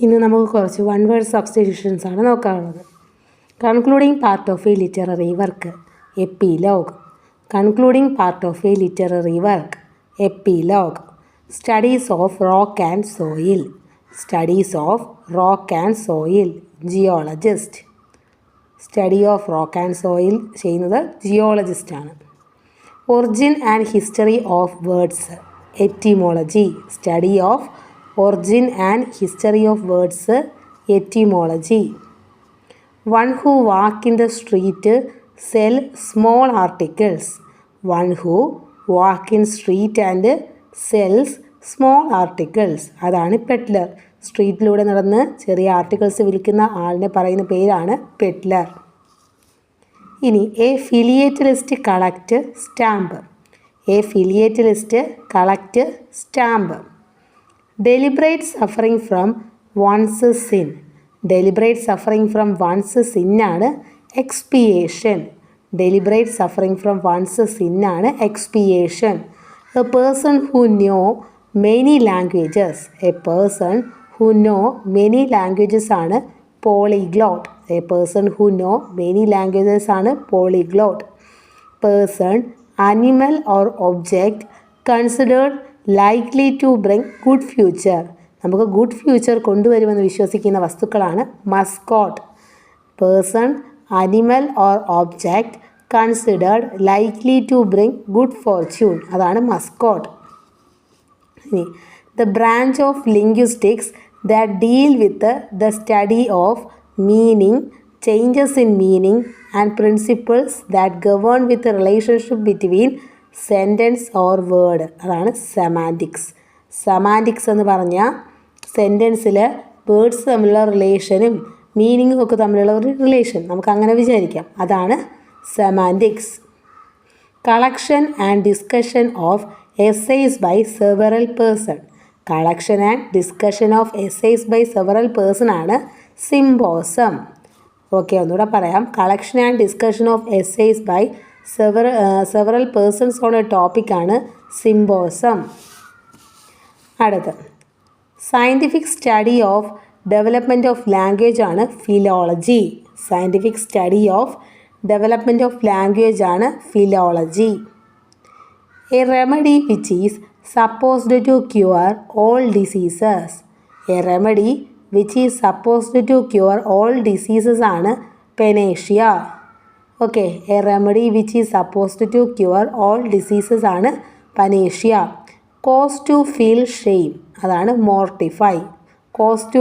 ഇന്ന് നമുക്ക് കുറച്ച് വൺ വേർഡ് സബ്സ്റ്റിറ്റ്യൂഷൻസ് ആണ് നോക്കാനുള്ളത്. Concluding part of a literary work, epilogue. Concluding part of a literary work, epilogue. Studies of rock and soil. Studies of rock and soil, geologist. Study of rock and soil ചെയ്യുന്നത് ജിയോളജിസ്റ്റാണ്. Origin and history of words, etymology. Study of origin and history of words, etymology. One who walk in the street sell small articles. One who walk in street and sells small articles. അതാണ് പെഡ്ലർ. സ്ട്രീറ്റിലൂടെ നടന്ന് ചെറിയ articles വിൽക്കുന്ന ആളിനെ പറയുന്ന പേരാണ് pedlar. ഇനി a philatelist collect stamp. A philatelist collect stamp. Deliberate suffering from one's sin. Deliberate suffering from one's sin ആണ് expiation. Deliberate suffering from one's sin ആണ് expiation. A person who know many languages. A person who know many languages ആണ് polyglot. A person who know many languages ആണ് polyglot. Person, animal or object considered likely to bring good future. നമുക്ക് good future കൊണ്ടുവരുമെന്ന് വിശ്വസിക്കുന്ന വസ്തുക്കളാണ് mascot. Person, animal or object considered likely to bring good fortune, അതാണ് mascot. ഇനി the branch of linguistics that deal with the study of meaning, changes in meaning and principles that govern with relationship between sentence or word, അതാണ് semantics. Semantics എന്ന് പറഞ്ഞാൽ സെൻറ്റൻസിൽ words തമ്മിലുള്ള റിലേഷനും മീനിങ്ങും ഒക്കെ തമ്മിലുള്ള ഒരു relation നമുക്ക് അങ്ങനെ വിചാരിക്കാം, അതാണ് semantics. Collection and discussion of essays by several person. Collection and discussion of essays by several person ആണ് സിംപോസം. ഓക്കെ, ഒന്നുകൂടെ പറയാം. Collection and discussion of essays by several persons ഉള്ള ടോപ്പിക്കാണ് സിംപോസം. അടുത്ത് scientific study of development of language ആണ് philology. Scientific study of development of language ആണ് philology. A remedy which is supposed to cure all diseases. A remedy which is supposed to cure all diseases ആണ് panacea. Okay, a remedy which is supposed to cure all diseases ആണ് panacea. Cause to feel shame, അതാണ് mortify. Cos to